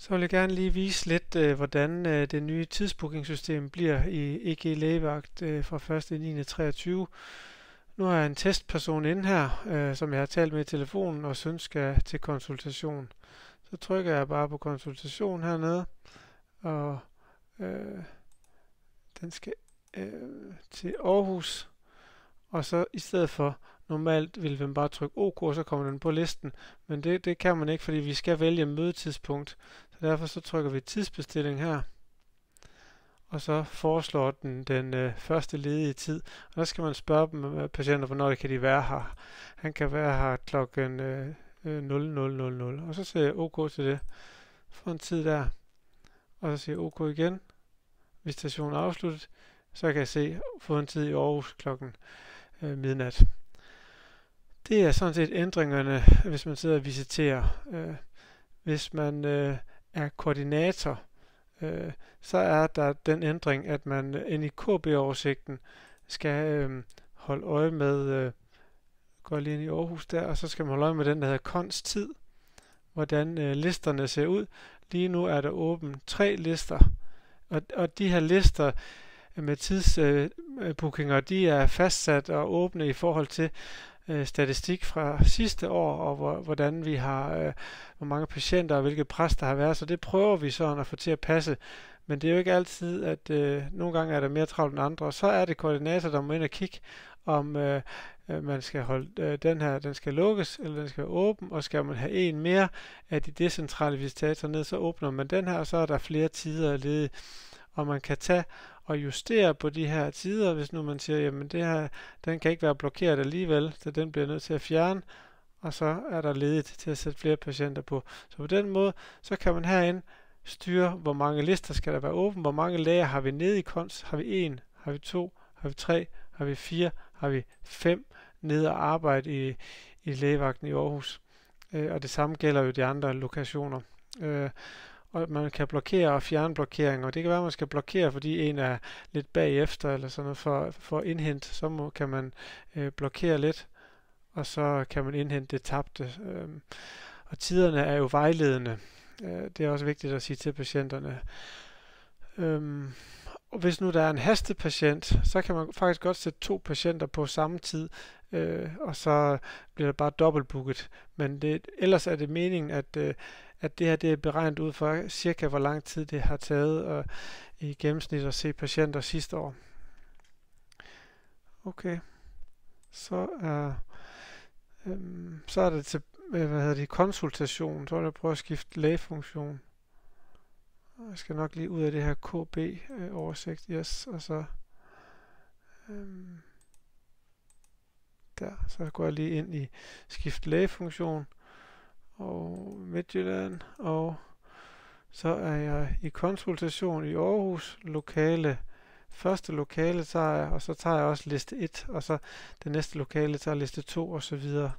Så vil jeg gerne lige vise lidt, hvordan det nye tidsbookingsystem bliver i EG Lægevagt fra 1.9.23. Nu har jeg en testperson inde her, som jeg har talt med i telefonen og synes skal til konsultation. Så trykker jeg bare på konsultation hernede, og den skal til Aarhus. Og så i stedet for, normalt ville man bare trykke OK, og så kommer den på listen. Men det kan man ikke, fordi vi skal vælge mødetidspunkt. Så derfor så trykker vi tidsbestilling her. Og så foreslår den første ledige tid. Og der skal man spørge dem, patienter, hvornår kan de være her. Han kan være her klokken 00:00. Og så siger jeg OK til det. For en tid der. Og så siger jeg OK igen. Visitationen er afsluttet. Så kan jeg se, få en tid i Aarhus klokken midnat. Det er sådan set ændringerne, hvis man sidder og visiterer. Hvis man er koordinator, så er der den ændring, at man inde i KB-oversigten skal holde øje med, går lige ind i Aarhus der, og så skal man holde øje med den, der hedder konst-tid, hvordan listerne ser ud. Lige nu er der åbent 3 lister, og de her lister med tidsbookinger, de er fastsat og åbne i forhold til statistik fra sidste år, og hvordan vi har, hvor mange patienter og hvilket pres der har været, så det prøver vi sådan at få til at passe. Men det er jo ikke altid, at nogle gange er der mere travlt end andre, og så er det koordinator, der må ind og kigge, om man skal holde den her, den skal lukkes, eller den skal være åben, og skal man have en mere af de decentrale visitatorer ned, så åbner man den her, og så er der flere tider ledige, og man kan tage og justere på de her tider, hvis nu man siger, jamen det her, den kan ikke være blokeret alligevel, så den bliver nødt til at fjerne, og så er der ledigt til at sætte flere patienter på. Så på den måde, så kan man herinde styre, hvor mange lister skal der være åben, hvor mange læger har vi nede i konst, har vi 1, har vi 2, har vi 3, har vi 4, har vi 5 nede og arbejde i lægevagten i Aarhus. Og det samme gælder jo de andre lokationer. Og man kan blokere og fjerne blokeringer, og det kan være, at man skal blokere, fordi en er lidt bagefter, eller sådan noget, for at indhente, så kan man blokere lidt, og så kan man indhente det tabte. Og tiderne er jo vejledende. Det er også vigtigt at sige til patienterne. Og hvis nu der er en hastepatient, så kan man faktisk godt sætte 2 patienter på samme tid, og så bliver det bare dobbeltbooket. Men ellers er det meningen, at det her det er beregnet ud for cirka hvor lang tid det har taget i gennemsnit at se patienter sidste år. Okay, så er det til konsultation. Så vil jeg prøve at skifte lægefunktion. Jeg skal nok lige ud af det her KB-oversigt. Yes, og så der. Så går jeg lige ind i skift lægefunktion og Midtjylland, og så er jeg i konsultation i Aarhus, første lokale tager jeg, og så tager jeg også liste 1, og så det næste lokale tager liste 2 og så videre.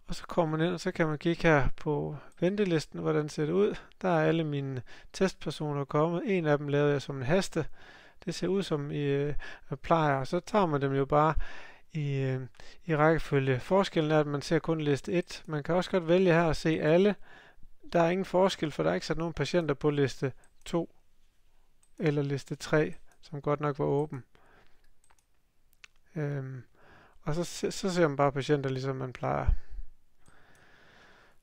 Og så kommer man ind, og så kan man kigge her på ventelisten, hvordan ser det ud. Der er alle mine testpersoner kommet. En af dem lavede jeg som en haste. Det ser ud som I plejer, og så tager man dem jo bare i rækkefølge. Forskellen er, at man ser kun liste 1. Man kan også godt vælge her at se alle. Der er ingen forskel, for der er ikke sat nogen patienter på liste 2 eller liste 3, som godt nok var åben. Og så ser man bare patienter, ligesom man plejer.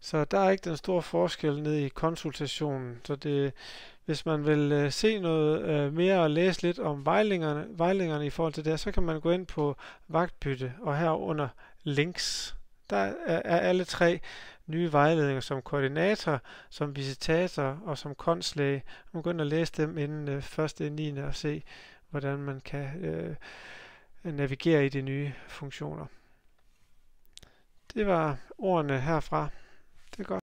Så der er ikke den store forskel nede i konsultationen. Så hvis man vil se noget mere og læse lidt om vejledningerne i forhold til det, så kan man gå ind på vagtbytte og herunder links. Der er alle 3 nye vejledninger som koordinator, som visitator og som konstlæge. Man kan gå ind og læse dem inden 1.9. og se, hvordan man kan navigere i de nye funktioner. Det var ordene herfra. Det er godt.